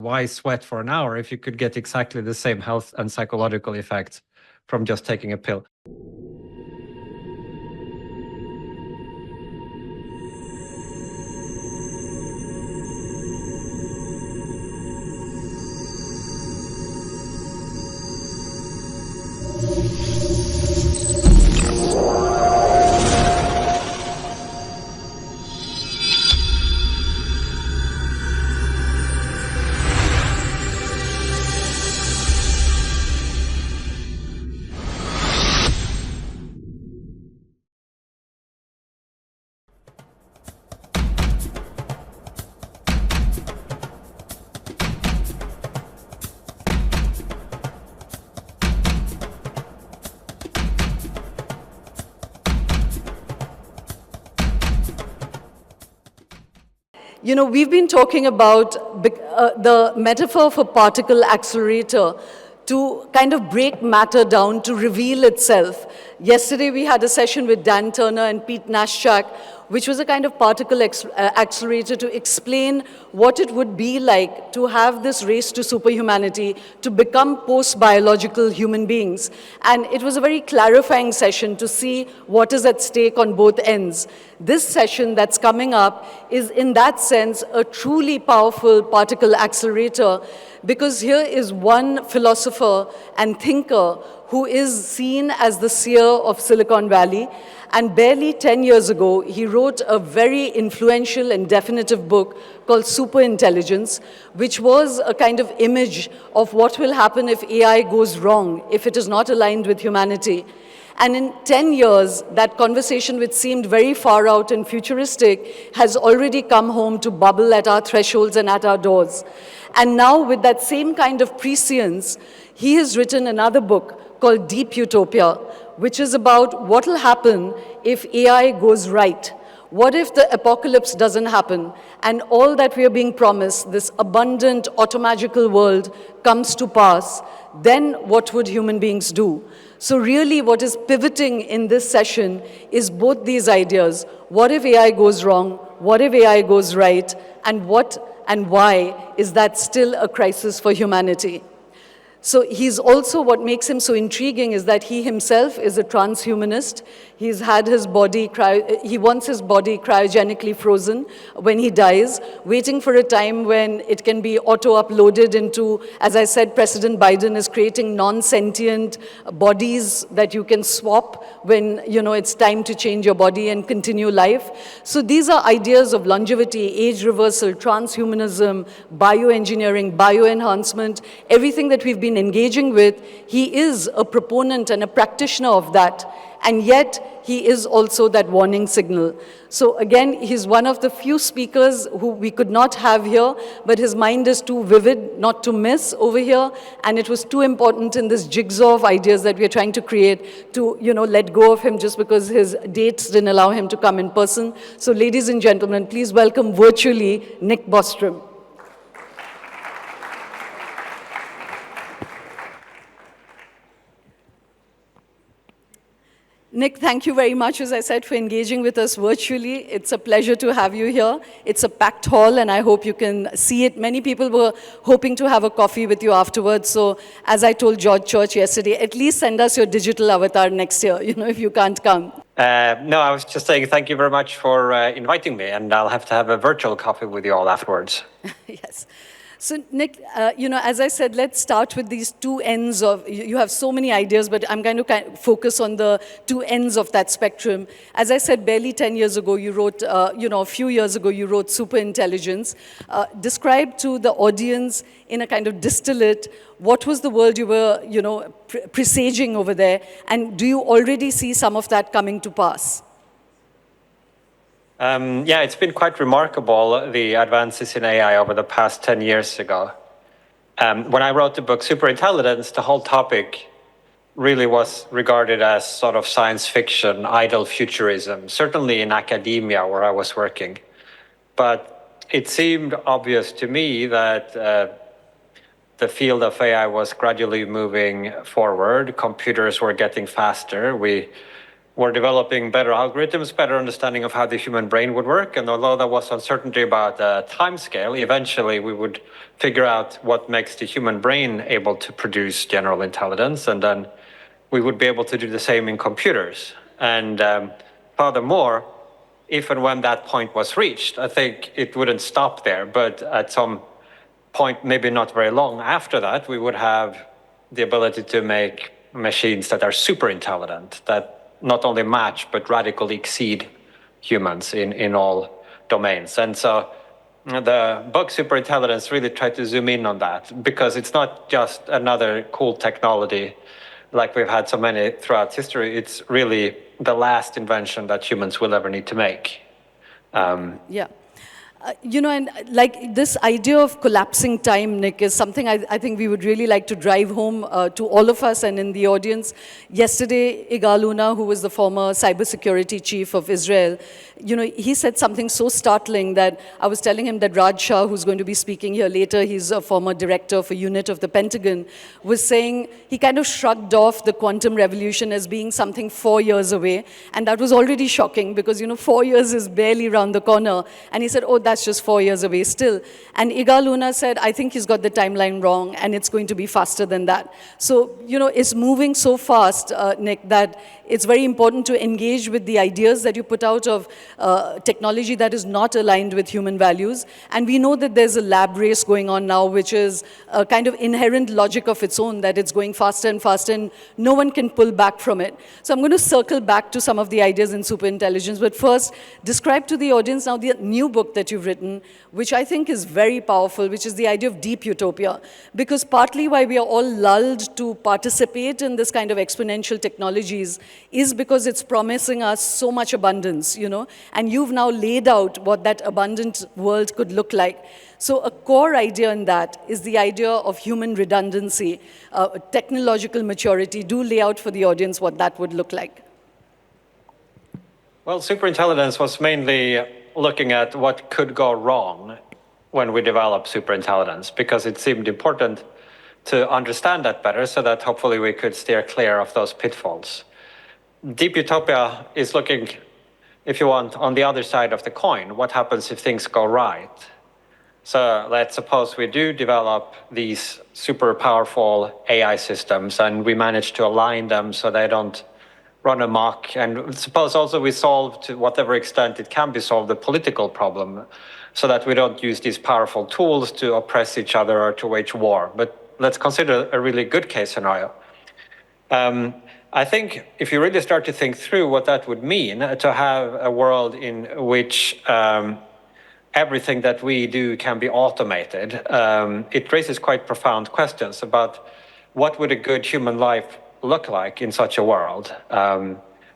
Why sweat for an hour if you could get exactly the same health and psychological effects from just taking a pill? You know, we've been talking about the metaphor of a particle accelerator to kind of break matter down to reveal itself. Yesterday we had a session with Dan Turner and Pete Naszczak, which was a kind of particle accelerator to explain what it would be like to have this race to superhumanity, to become post-biological human beings. And it was a very clarifying session to see what is at stake on both ends. This session that's coming up is, in that sense, a truly powerful particle accelerator, because here is one philosopher and thinker who is seen as the seer of Silicon Valley. And barely 10 years ago, he wrote a very influential and definitive book called Superintelligence, which was a kind of image of what will happen if AI goes wrong, if it is not aligned with humanity. And in 10 years, that conversation, which seemed very far out and futuristic, has already come home to bubble at our thresholds and at our doors. And now, with that same kind of prescience, he has written another book called Deep Utopia, which is about what will happen if AI goes right. What if the apocalypse doesn't happen and all that we are being promised, this abundant, automagical world, comes to pass? Then what would human beings do? So really what is pivoting in this session is both these ideas. What if AI goes wrong? What if AI goes right? And what and why is that still a crisis for humanity? So he's also, what makes him so intriguing is that he himself is a transhumanist. He's had his body, he wants his body cryogenically frozen when he dies, waiting for a time when it can be auto-uploaded into, as I said, President Biden is creating non-sentient bodies that you can swap when, you know, it's time to change your body and continue life. So these are ideas of longevity, age reversal, transhumanism, bioengineering, bioenhancement, everything that we've been engaging with. He is a proponent and a practitioner of that, and yet he is also that warning signal. So again, he's one of the few speakers who we could not have here, but his mind is too vivid not to miss over here, and it was too important in this jigsaw of ideas that we're trying to create to, you know, let go of him just because his dates didn't allow him to come in person. So ladies and gentlemen, please welcome virtually Nick Bostrom. Nick, thank you very much, as I said, for engaging with us virtually. It's a pleasure to have you here. It's a packed hall, and I hope you can see it. Many people were hoping to have a coffee with you afterwards. So as I told George Church yesterday, at least send us your digital avatar next year, you know, if you can't come. No, I was just saying thank you very much for inviting me, and I'll have to have a virtual coffee with you all afterwards. Yes. So Nick, you know, as I said, let's start with these two ends of, you have so many ideas, but I'm going to kind of focus on the two ends of that spectrum. As I said, barely 10 years ago, you wrote, you know, a few years ago, you wrote Superintelligence. Describe to the audience in a kind of distillate, what was the world you were, you know, presaging over there, and do you already see some of that coming to pass? Yeah, it's been quite remarkable, the advances in AI over the past 10 years ago. When I wrote the book Superintelligence, the whole topic really was regarded as sort of science fiction, idle futurism, certainly in academia where I was working. But it seemed obvious to me that the field of AI was gradually moving forward. Computers were getting faster. We were developing better algorithms, better understanding of how the human brain would work. And although there was uncertainty about the time scale, eventually we would figure out what makes the human brain able to produce general intelligence. And then we would be able to do the same in computers. And furthermore, if and when that point was reached, I think it wouldn't stop there, but at some point, maybe not very long after that, we would have the ability to make machines that are super intelligent, that not only match, but radically exceed humans in all domains. And so the book Superintelligence really tried to zoom in on that, because it's not just another cool technology like we've had so many throughout history. It's really the last invention that humans will ever need to make. Yeah. And like this idea of collapsing time, Nick, is something I think we would really like to drive home to all of us and in the audience. Yesterday, Igal Luna, who was the former cybersecurity chief of Israel, he said something so startling that I was telling him that Raj Shah, who's going to be speaking here later, he's a former director for unit of the Pentagon, was saying he kind of shrugged off the quantum revolution as being something 4 years away. And that was already shocking because, 4 years is barely around the corner. And he said, oh, that's just 4 years away still. And Igal Luna said, I think he's got the timeline wrong and it's going to be faster than that. So, it's moving so fast, Nick, that it's very important to engage with the ideas that you put out of technology that is not aligned with human values. And we know that there's a lab race going on now, which is a kind of inherent logic of its own, that it's going faster and faster and no one can pull back from it. So I'm going to circle back to some of the ideas in superintelligence, but first describe to the audience now the new book that you've written, which I think is very powerful, which is the idea of deep utopia. Because partly why we are all lulled to participate in this kind of exponential technologies is because it's promising us so much abundance, and you've now laid out what that abundant world could look like. So a core idea in that is the idea of human redundancy, technological maturity. Do lay out for the audience what that would look like. Well, superintelligence was mainly looking at what could go wrong when we develop superintelligence, because it seemed important to understand that better so that hopefully we could steer clear of those pitfalls. Deep Utopia is looking, if you want, on the other side of the coin. What happens if things go right? So let's suppose we do develop these super powerful AI systems and we manage to align them so they don't run amok. And suppose also we solve, to whatever extent it can be solved, the political problem, so that we don't use these powerful tools to oppress each other or to wage war. But let's consider a really good case scenario. I think if you really start to think through what that would mean, to have a world in which everything that we do can be automated, it raises quite profound questions about what would a good human life look like in such a world?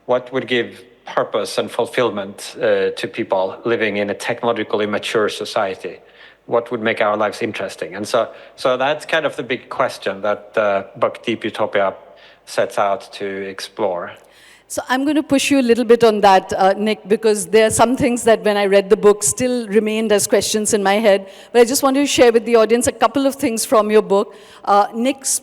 What would give purpose and fulfillment to people living in a technologically mature society? What would make our lives interesting? And so that's kind of the big question that the book Deep Utopia sets out to explore. So I'm going to push you a little bit on that, Nick, because there are some things that when I read the book still remained as questions in my head. But I just wanted to share with the audience a couple of things from your book. Nick's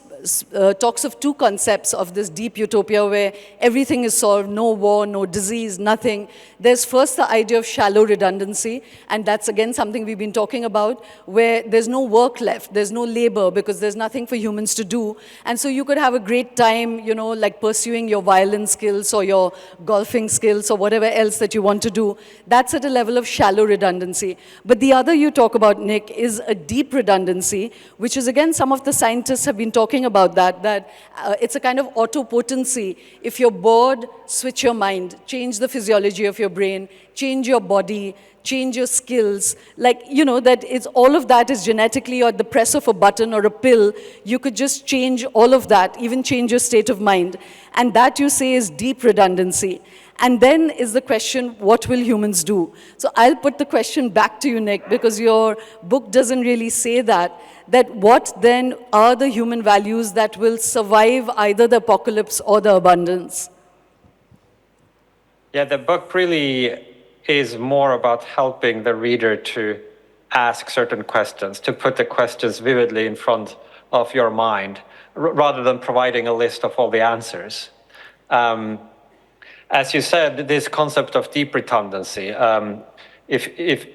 talks of two concepts of this deep utopia where everything is solved, no war, no disease, nothing. There's first the idea of shallow redundancy, and that's again something we've been talking about, where there's no work left, there's no labor because there's nothing for humans to do. And so you could have a great time, like pursuing your violin skills or your golfing skills or whatever else that you want to do. That's at a level of shallow redundancy. But the other you talk about, Nick, is a deep redundancy, which is again some of the scientists have been talking about that it's a kind of autopotency. If you're bored, switch your mind, change the physiology of your brain, change your body, change your skills. That it's all of that is genetically, or at the press of a button or a pill, you could just change all of that, even change your state of mind. And that you say is deep redundancy. And then is the question, what will humans do? So I'll put the question back to you, Nick, because your book doesn't really say that what then are the human values that will survive either the apocalypse or the abundance? Yeah, the book really is more about helping the reader to ask certain questions, to put the questions vividly in front of your mind, rather than providing a list of all the answers. as you said, this concept of deep redundancy.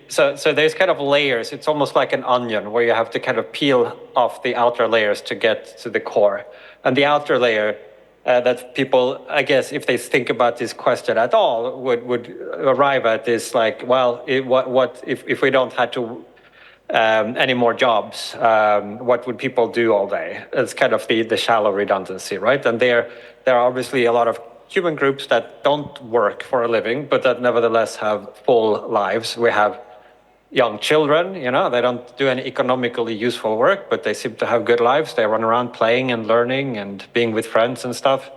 So there's kind of layers. It's almost like an onion where you have to kind of peel off the outer layers to get to the core. And the outer layer that people, I guess, if they think about this question at all, would arrive at is like, well, what if we don't have to any more jobs, what would people do all day? It's kind of the shallow redundancy, right? And there are obviously a lot of human groups that don't work for a living, but that nevertheless have full lives. We have young children, they don't do any economically useful work, but they seem to have good lives. They run around playing and learning and being with friends and stuff.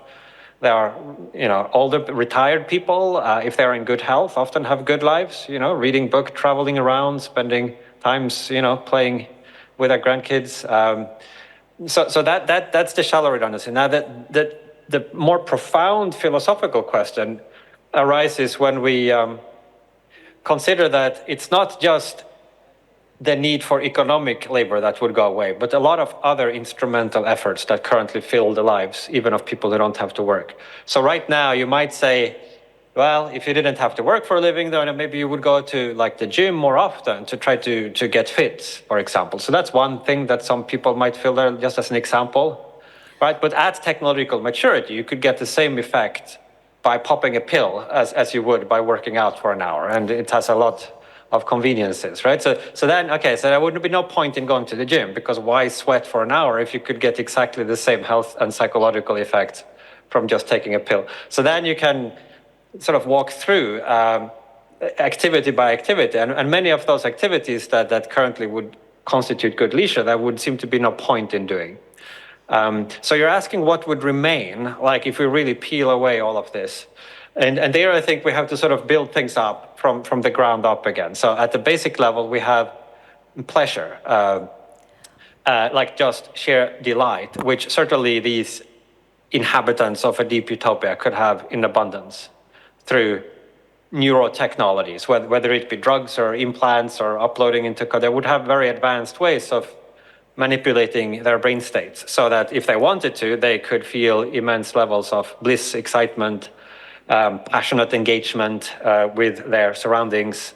There are, older retired people, if they're in good health, often have good lives, reading book, traveling around, spending times, playing with their grandkids. So that's the shallow redundancy. Now the more profound philosophical question arises when we consider that it's not just the need for economic labor that would go away, but a lot of other instrumental efforts that currently fill the lives, even of people who don't have to work. So right now you might say, well, if you didn't have to work for a living, then maybe you would go to like the gym more often to try to get fit, for example. So that's one thing that some people might feel there, just as an example, right? But at technological maturity, you could get the same effect by popping a pill as you would by working out for an hour. And it has a lot of conveniences, right? So there would be no point in going to the gym, because why sweat for an hour if you could get exactly the same health and psychological effect from just taking a pill? So then you can sort of walk through activity by activity, and many of those activities that currently would constitute good leisure, there would seem to be no point in doing. So you're asking what would remain, like if we really peel away all of this. And there I think we have to sort of build things up from the ground up again. So at the basic level, we have pleasure, like just sheer delight, which certainly these inhabitants of a deep utopia could have in abundance through neurotechnologies, whether it be drugs or implants or uploading into code. They would have very advanced ways of manipulating their brain states so that if they wanted to, they could feel immense levels of bliss, excitement, passionate engagement with their surroundings.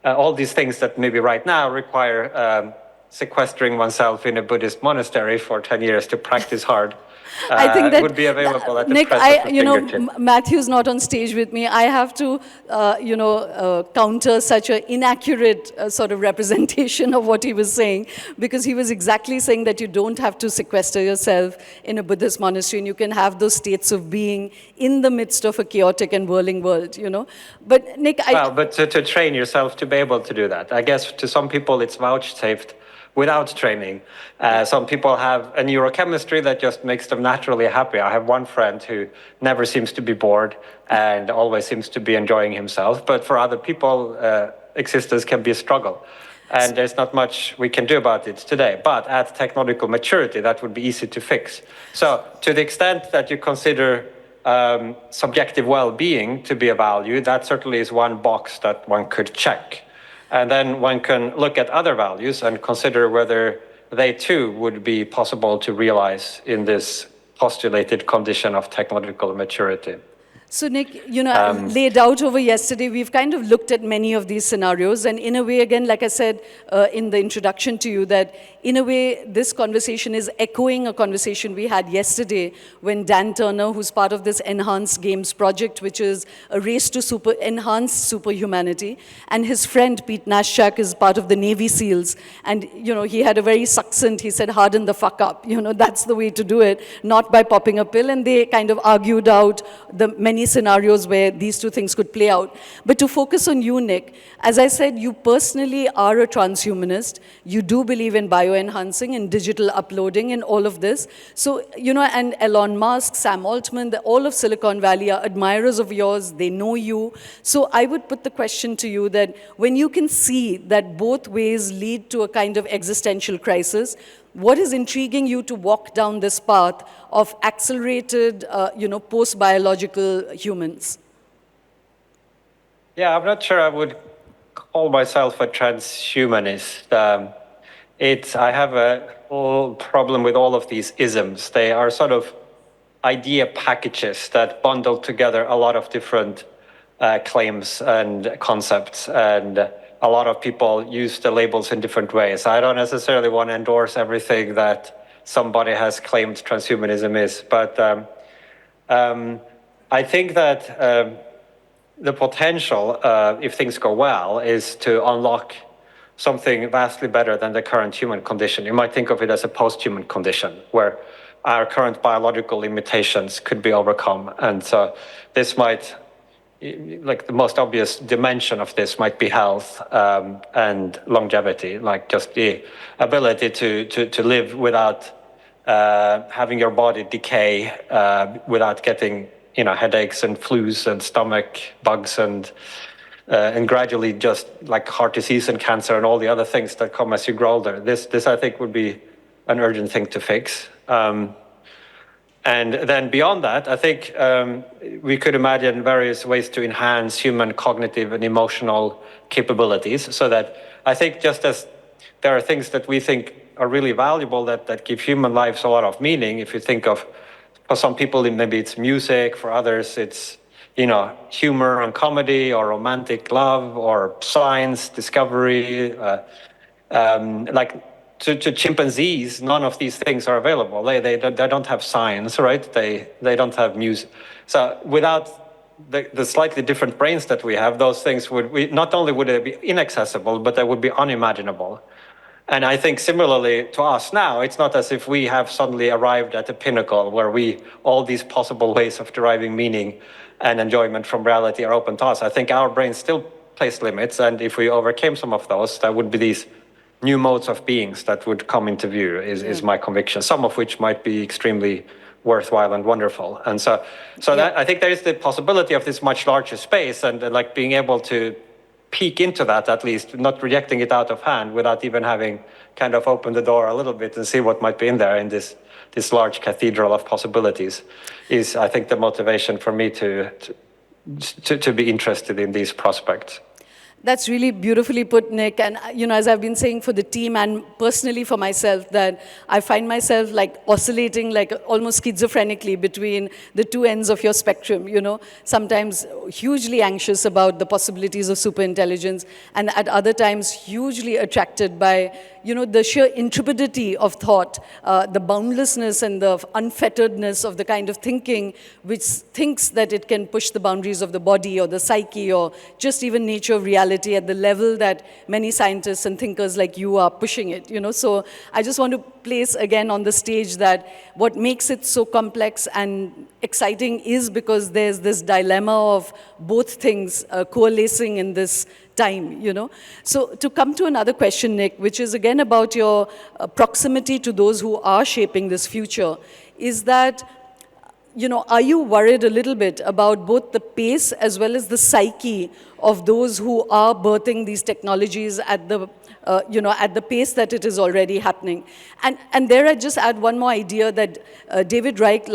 All these things that maybe right now require sequestering oneself in a Buddhist monastery for 10 years to practice hard. I think that would be available at the Nick, press of a fingertip. Matthew's not on stage with me. I have to, counter such an inaccurate sort of representation of what he was saying, because he was exactly saying that you don't have to sequester yourself in a Buddhist monastery, and you can have those states of being in the midst of a chaotic and whirling world, But Nick, but to train yourself to be able to do that, I guess to some people it's vouchsafed without training. Some people have a neurochemistry that just makes them naturally happy. I have one friend who never seems to be bored and always seems to be enjoying himself. But for other people, existence can be a struggle. And there's not much we can do about it today. But at technological maturity, that would be easy to fix. So to the extent that you consider subjective well-being to be a value, that certainly is one box that one could check. And then one can look at other values and consider whether they too would be possible to realize in this postulated condition of technological maturity. So Nick, laid out over yesterday, we've kind of looked at many of these scenarios, and in a way, again, like I said in the introduction to you, that in a way, this conversation is echoing a conversation we had yesterday when Dan Turner, who's part of this Enhanced Games project, which is a race to enhance superhumanity, and his friend Pete Nashchak is part of the Navy SEALs, and he had a very succinct, he said, harden the fuck up, that's the way to do it, not by popping a pill, and they kind of argued out the many scenarios where these two things could play out. But to focus on you, Nick, as I said, you personally are a transhumanist. You do believe in bioenhancing and digital uploading and all of this. So, and Elon Musk, Sam Altman, all of Silicon Valley are admirers of yours. They know you. So I would put the question to you that when you can see that both ways lead to a kind of existential crisis, what is intriguing you to walk down this path of accelerated, post-biological humans? Yeah, I'm not sure I would call myself a transhumanist. I have a whole problem with all of these isms. They are sort of idea packages that bundle together a lot of different claims and concepts, and a lot of people use the labels in different ways. I don't necessarily want to endorse everything that somebody has claimed transhumanism is, but I think that the potential, if things go well, is to unlock something vastly better than the current human condition. You might think of it as a post-human condition, where our current biological limitations could be overcome. And so this might, like the most obvious dimension of this might be health and longevity, like just the ability to live without having your body decay, without getting headaches and flus and stomach bugs and gradually just like heart disease and cancer and all the other things that come as you grow older. This I think would be an urgent thing to fix. And then beyond that, I think we could imagine various ways to enhance human cognitive and emotional capabilities, so that I think just as there are things that we think are really valuable that give human lives a lot of meaning. If you think of, for some people, maybe it's music, for others it's humor and comedy, or romantic love, or science, discovery. Like to chimpanzees, none of these things are available. They don't have science, right? They don't have music. So without the slightly different brains that we have, those things not only would they be inaccessible, but they would be unimaginable. And I think similarly to us now, it's not as if we have suddenly arrived at a pinnacle where all these possible ways of deriving meaning and enjoyment from reality are open to us. I think our brain still place limits, and if we overcame some of those, there would be these new modes of beings that would come into view, is my conviction, some of which might be extremely worthwhile and wonderful. And so that, I think there is the possibility of this much larger space, and like being able to peek into that, at least not rejecting it out of hand without even having kind of opened the door a little bit and see what might be in there in this large cathedral of possibilities, is I think the motivation for me to be interested in these prospects. That's really beautifully put, Nick. And, as I've been saying for the team and personally for myself, that I find myself like oscillating like almost schizophrenically between the two ends of your spectrum, sometimes hugely anxious about the possibilities of superintelligence, and at other times hugely attracted by, the sheer intrepidity of thought, the boundlessness and the unfetteredness of the kind of thinking which thinks that it can push the boundaries of the body or the psyche or just even nature of reality at the level that many scientists and thinkers like you are pushing it, So I just want to place again on the stage that what makes it so complex and exciting is because there's this dilemma of both things coalescing in this time, So to come to another question, Nick, which is again about your proximity to those who are shaping this future, is that, are you worried a little bit about both the pace as well as the psyche of those who are birthing these technologies at the at the pace that it is already happening? And there I just add one more idea that David Reich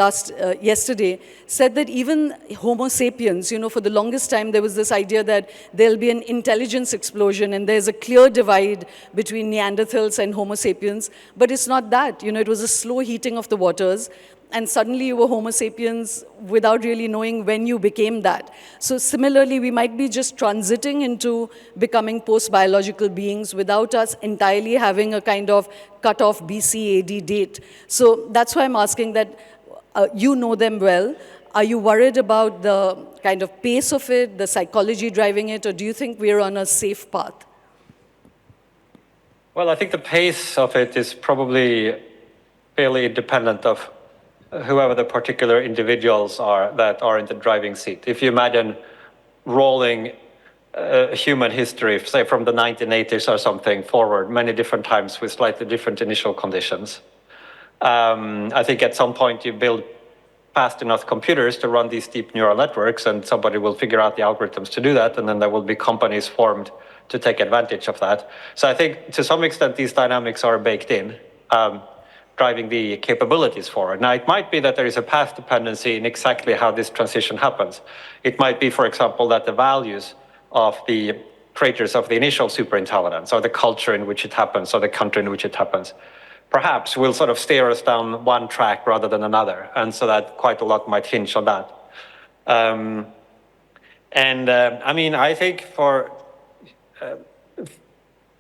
yesterday said that even Homo sapiens, for the longest time there was this idea that there'll be an intelligence explosion and there's a clear divide between Neanderthals and Homo sapiens, but it's not that. It was a slow heating of the waters, and suddenly you were Homo sapiens without really knowing when you became that. So similarly, we might be just transiting into becoming post-biological beings without us entirely having a kind of cut-off BC AD date. So that's why I'm asking that you know them well. Are you worried about the kind of pace of it, the psychology driving it, or do you think we're on a safe path? Well, I think the pace of it is probably fairly independent of whoever the particular individuals are that are in the driving seat. If you imagine rolling human history, say from the 1980s or something forward many different times with slightly different initial conditions, I think at some point you build fast enough computers to run these deep neural networks, and somebody will figure out the algorithms to do that, and then there will be companies formed to take advantage of that. So I think to some extent these dynamics are baked in, driving the capabilities forward. Now, it might be that there is a path dependency in exactly how this transition happens. It might be, for example, that the values of the creators of the initial superintelligence, or the culture in which it happens, or the country in which it happens, perhaps will sort of steer us down one track rather than another. And so that quite a lot might hinge on that. I mean, I think for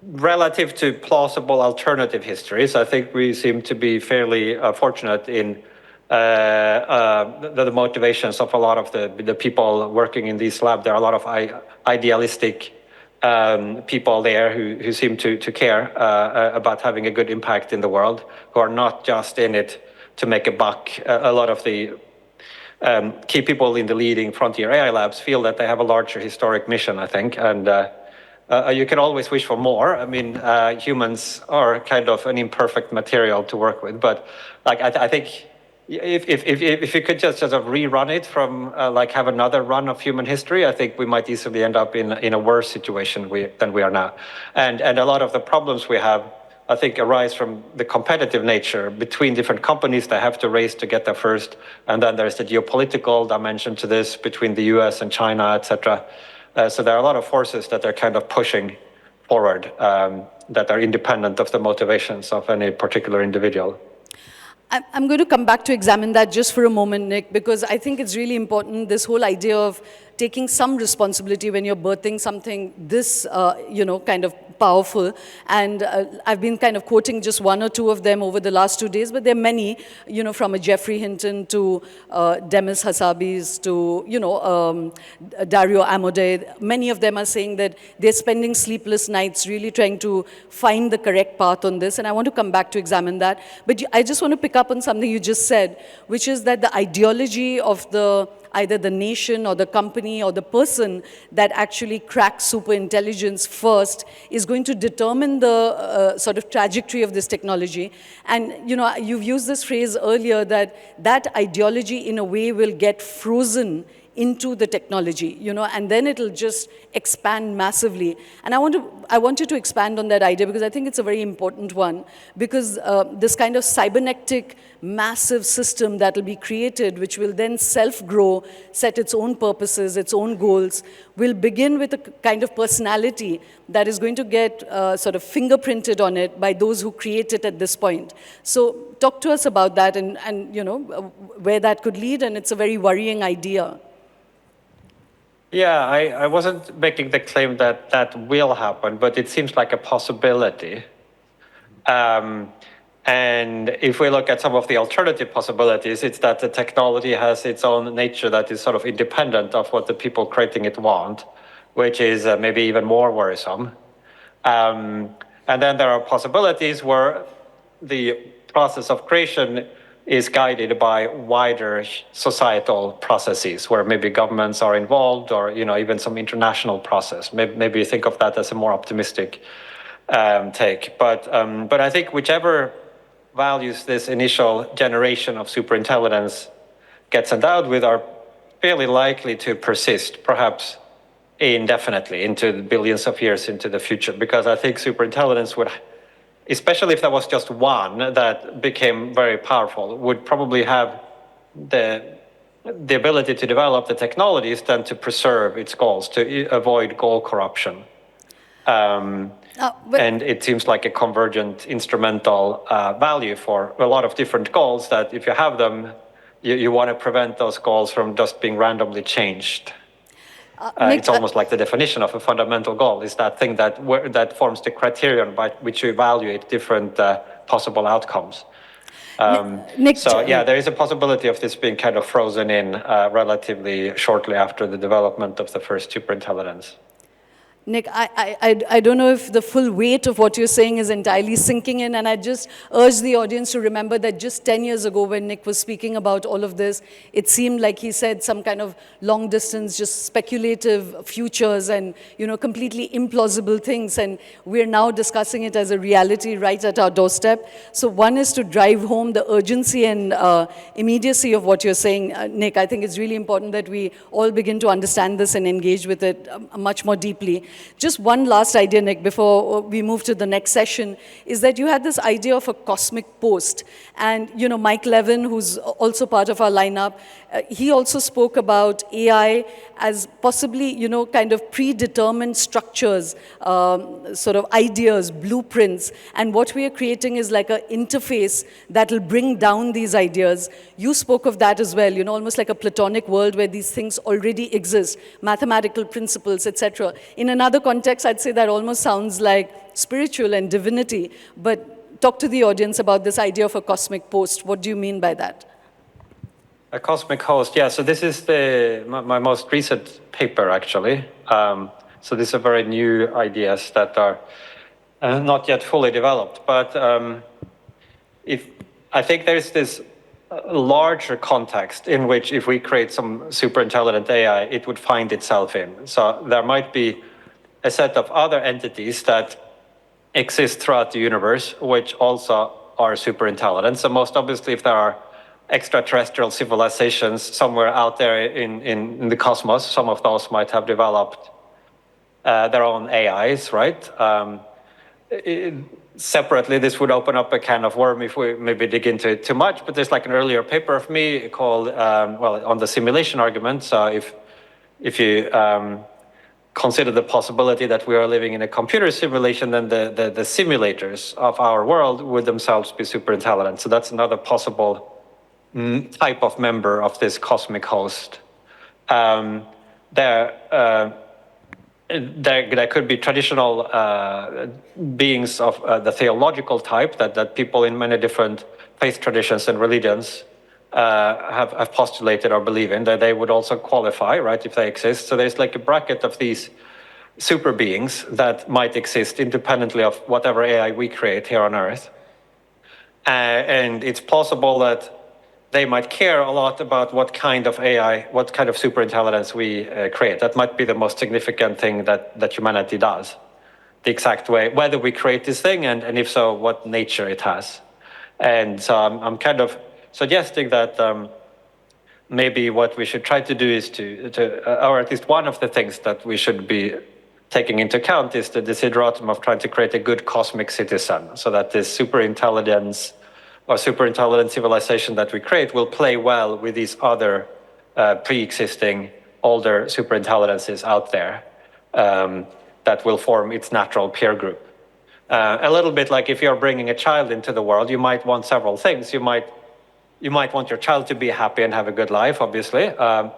relative to plausible alternative histories, I think we seem to be fairly fortunate in the motivations of a lot of the people working in these labs. There are a lot of idealistic people there who seem to care about having a good impact in the world, who are not just in it to make a buck. A lot of the key people in the leading frontier AI labs feel that they have a larger historic mission, I think, and you can always wish for more. I mean, humans are kind of an imperfect material to work with, but like I think if you could just sort of rerun it from like have another run of human history, I think we might easily end up in a worse situation than we are now. And a lot of the problems we have, I think, arise from the competitive nature between different companies that have to race to get there first. And then there's the geopolitical dimension to this between the US and China, et cetera. So there are a lot of forces that are kind of pushing forward that are independent of the motivations of any particular individual. I'm going to come back to examine that just for a moment, Nick, because I think it's really important, this whole idea of taking some responsibility when you're birthing something this, kind of powerful. And I've been kind of quoting just one or two of them over the last 2 days, but there are many, from a Jeffrey Hinton to Demis Hassabis to, Dario Amodei. Many of them are saying that they're spending sleepless nights really trying to find the correct path on this. And I want to come back to examine that. But I just want to pick up on something you just said, which is that the ideology of either the nation or the company or the person that actually cracks superintelligence first is going to determine the sort of trajectory of this technology. And you've used this phrase earlier that ideology in a way will get frozen into the technology, and then it'll just expand massively. And I want you to expand on that idea because I think it's a very important one, because this kind of cybernetic massive system that will be created, which will then self-grow, set its own purposes, its own goals, will begin with a kind of personality that is going to get sort of fingerprinted on it by those who create it at this point. So talk to us about that and where that could lead, and it's a very worrying idea. Yeah, I wasn't making the claim that that will happen, but it seems like a possibility. And if we look at some of the alternative possibilities, it's that the technology has its own nature that is sort of independent of what the people creating it want, which is maybe even more worrisome. And then there are possibilities where the process of creation is guided by wider societal processes where maybe governments are involved or even some international process. Maybe you think of that as a more optimistic take. But I think whichever values this initial generation of superintelligence gets endowed with are fairly likely to persist, perhaps indefinitely, into billions of years into the future, because I think superintelligence would, especially if there was just one that became very powerful, would probably have the ability to develop the technologies then to preserve its goals, to avoid goal corruption. And it seems like a convergent instrumental value for a lot of different goals that if you have them, you want to prevent those goals from just being randomly changed. It's almost like the definition of a fundamental goal is that thing that forms the criterion by which you evaluate different possible outcomes. So yeah, there is a possibility of this being kind of frozen in relatively shortly after the development of the first superintelligence. Nick, I don't know if the full weight of what you're saying is entirely sinking in, and I just urge the audience to remember that just 10 years ago when Nick was speaking about all of this, it seemed like he said some kind of long distance, just speculative futures and, completely implausible things, and we're now discussing it as a reality right at our doorstep. So one is to drive home the urgency and immediacy of what you're saying, Nick. I think it's really important that we all begin to understand this and engage with it much more deeply. Just one last idea, Nick, before we move to the next session, is that you had this idea of a cosmic post. And, you know, Mike Levin, who's also part of our lineup, he also spoke about AI as possibly, you know, kind of predetermined structures, sort of ideas, blueprints, and what we are creating is like an interface that will bring down these ideas. You spoke of that as well, you know, almost like a Platonic world where these things already exist, mathematical principles, etc. In another context, I'd say that almost sounds like spiritual and divinity, but talk to the audience about this idea of a cosmic post. What do you mean by that? A cosmic host, yeah. So this is my most recent paper, actually. So these are very new ideas that are not yet fully developed. But I think there's this larger context in which if we create some super intelligent AI, it would find itself in. So there might be a set of other entities that exist throughout the universe, which also are super intelligent. So most obviously, if there are extraterrestrial civilizations somewhere out there in the cosmos, some of those might have developed their own AIs, right? Separately, this would open up a can of worm if we maybe dig into it too much, but there's like an earlier paper of me called, on the simulation argument. So if you consider the possibility that we are living in a computer simulation, then the simulators of our world would themselves be super intelligent. So that's another possible type of member of this cosmic host. There could be traditional beings of the theological type that people in many different faith traditions and religions have postulated or believe in, that they would also qualify, right, if they exist. So there's like a bracket of these super beings that might exist independently of whatever AI we create here on Earth. And it's possible that they might care a lot about what kind of AI, what kind of superintelligence we create. That might be the most significant thing that humanity does. The exact way, whether we create this thing, and if so, what nature it has. And so I'm kind of suggesting that maybe what we should try to do is or at least one of the things that we should be taking into account is the desideratum of trying to create a good cosmic citizen, so that this superintelligence or super-intelligent civilization that we create will play well with these other pre-existing older superintelligences out there that will form its natural peer group. A little bit like if you're bringing a child into the world, you might want several things. You might want your child to be happy and have a good life, obviously.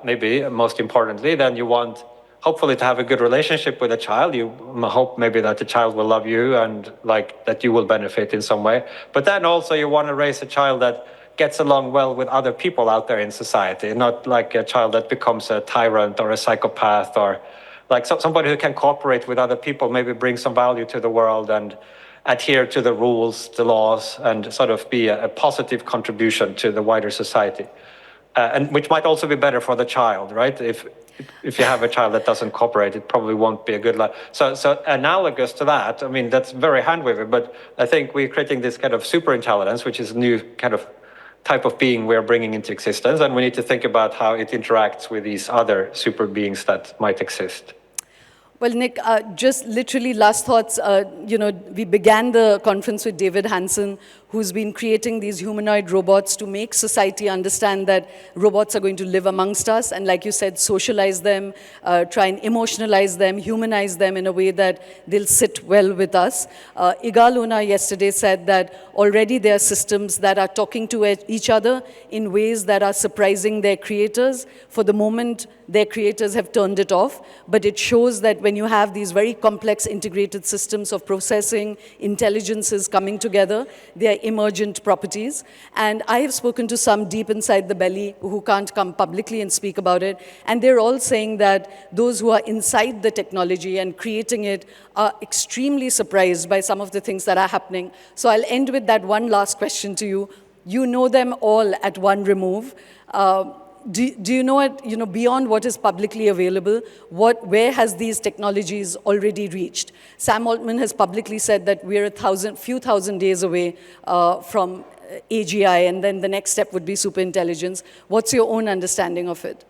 Maybe most importantly, then you want hopefully to have a good relationship with a child. You hope maybe that the child will love you and like that you will benefit in some way. But then also you want to raise a child that gets along well with other people out there in society, not like a child that becomes a tyrant or a psychopath, or like somebody who can cooperate with other people, maybe bring some value to the world and adhere to the rules, the laws, and sort of be a positive contribution to the wider society. And which might also be better for the child, right? If you have a child that doesn't cooperate, it probably won't be a good life. So analogous to that, I mean, that's very hand-wavy, but I think we're creating this kind of super intelligence, which is a new kind of type of being we're bringing into existence, and we need to think about how it interacts with these other super beings that might exist. Well, Nick, just literally last thoughts. We began the conference with David Hansen, who's been creating these humanoid robots to make society understand that robots are going to live amongst us, and like you said, socialize them, try and emotionalize them, humanize them in a way that they'll sit well with us. Igal Luna yesterday said that already there are systems that are talking to each other in ways that are surprising their creators. For the moment, their creators have turned it off, but it shows that when you have these very complex integrated systems of processing, intelligences coming together, they are emergent properties. And I have spoken to some deep inside the belly who can't come publicly and speak about it, and they're all saying that those who are inside the technology and creating it are extremely surprised by some of the things that are happening. So I'll end with that one last question to you. You know them all at one remove. Do you know it, beyond what is publicly available, where has these technologies already reached? Sam Altman has publicly said that we're a few thousand days away from AGI, and then the next step would be superintelligence. What's your own understanding of it?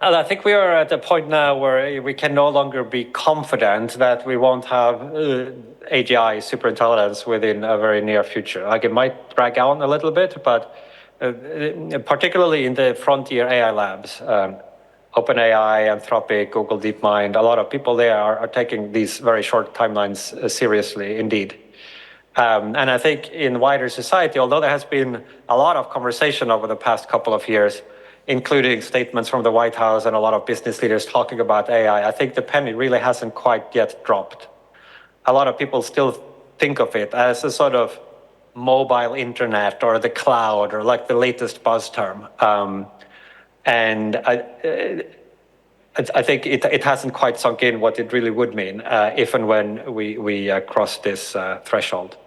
And I think we are at a point now where we can no longer be confident that we won't have AGI superintelligence within a very near future. Like, it might drag on a little bit, but particularly in the frontier AI labs, OpenAI, Anthropic, Google DeepMind, a lot of people there are taking these very short timelines seriously indeed. And I think in wider society, although there has been a lot of conversation over the past couple of years, including statements from the White House and a lot of business leaders talking about AI, I think the penny really hasn't quite yet dropped. A lot of people still think of it as a sort of mobile internet or the cloud or like the latest buzz term. And I think it hasn't quite sunk in what it really would mean if and when we cross this threshold.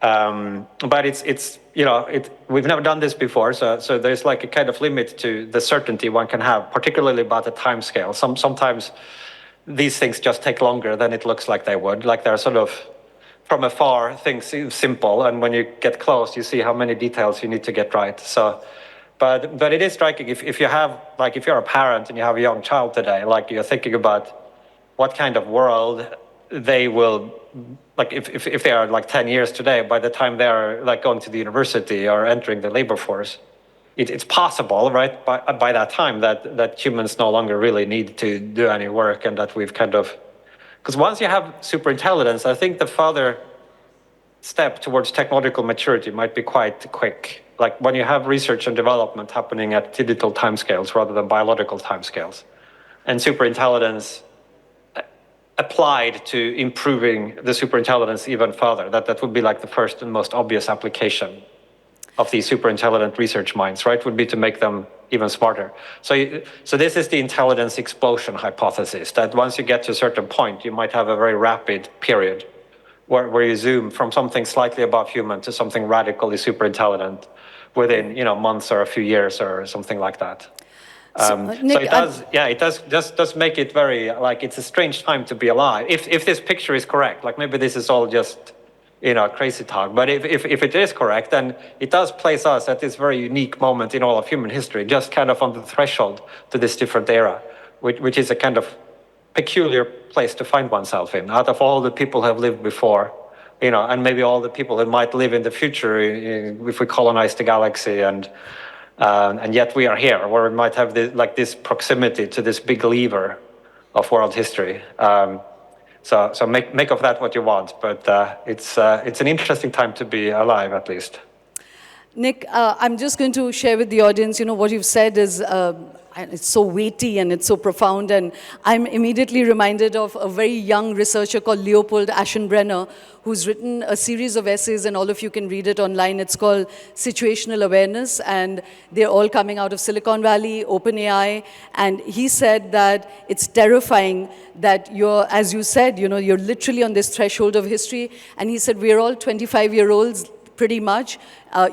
But it's we've never done this before, so there's like a kind of limit to the certainty one can have, particularly about the time scale. Sometimes these things just take longer than it looks like they would. Like, they're sort of from afar things seem simple, and when you get close, you see how many details you need to get right. So, but it is striking if you have, like, if you're a parent and you have a young child today, like, you're thinking about what kind of world they will, like, if they are like 10 years today, by the time they're like going to the university or entering the labor force, it's possible, right, by that time that humans no longer really need to do any work, and that we've kind of, because once you have superintelligence, I think the further step towards technological maturity might be quite quick. Like, when you have research and development happening at digital timescales rather than biological timescales, and superintelligence applied to improving the superintelligence even further. That would be like the first and most obvious application of these superintelligent research minds, right? Would be to make them even smarter. So this is the intelligence explosion hypothesis, that once you get to a certain point, you might have a very rapid period where you zoom from something slightly above human to something radically superintelligent within, months or a few years or something like that. Nick, it does make it very, like, it's a strange time to be alive. If this picture is correct, like, maybe this is all just, crazy talk, but if it is correct, then it does place us at this very unique moment in all of human history, just kind of on the threshold to this different era, which is a kind of peculiar place to find oneself in, out of all the people who have lived before, and maybe all the people who might live in the future if we colonize the galaxy, and yet we are here, where we might have this proximity to this big lever of world history. So make of that what you want, but it's an interesting time to be alive, at least. Nick, I'm just going to share with the audience, what you've said is, it's so weighty and it's so profound, and I'm immediately reminded of a very young researcher called Leopold Aschenbrenner, who's written a series of essays, and all of you can read it online. It's called Situational Awareness, and they're all coming out of Silicon Valley, OpenAI, and he said that it's terrifying that you're, as you said, you're literally on this threshold of history, and he said we're all 25-year-olds, pretty much.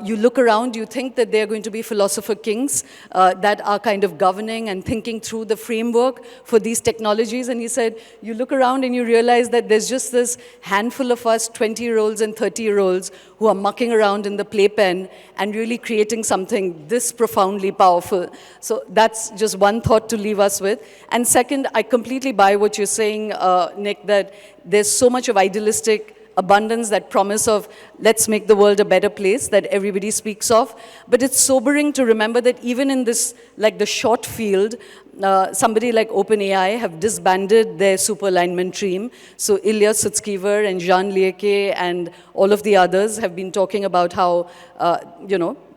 You look around, you think that they're going to be philosopher kings that are kind of governing and thinking through the framework for these technologies. And he said, you look around and you realize that there's just this handful of us 20-year-olds and 30-year-olds who are mucking around in the playpen and really creating something this profoundly powerful. So that's just one thought to leave us with. And second, I completely buy what you're saying, Nick, that there's so much of idealistic abundance, that promise of let's make the world a better place that everybody speaks of. But it's sobering to remember that even in this, like the short field, somebody like OpenAI have disbanded their super alignment team. So Ilya Sutskever and Jean Lieke and all of the others have been talking about how,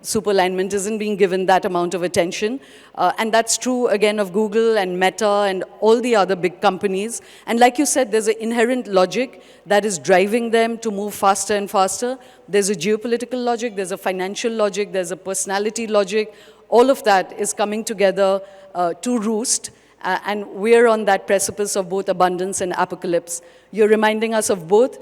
super alignment isn't being given that amount of attention. And that's true, again, of Google and Meta and all the other big companies. And like you said, there's an inherent logic that is driving them to move faster and faster. There's a geopolitical logic, there's a financial logic, there's a personality logic. All of that is coming together to roost. And we're on that precipice of both abundance and apocalypse. You're reminding us of both.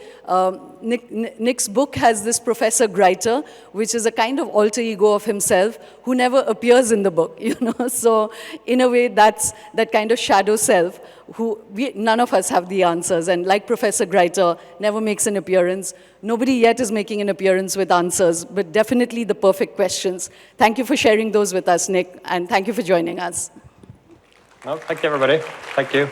Nick's book has this Professor Greiter, which is a kind of alter ego of himself who never appears in the book, So in a way, that's that kind of shadow self who none of us have the answers. And like Professor Greiter, never makes an appearance. Nobody yet is making an appearance with answers, but definitely the perfect questions. Thank you for sharing those with us, Nick, and thank you for joining us. No, thank you, everybody. Thank you.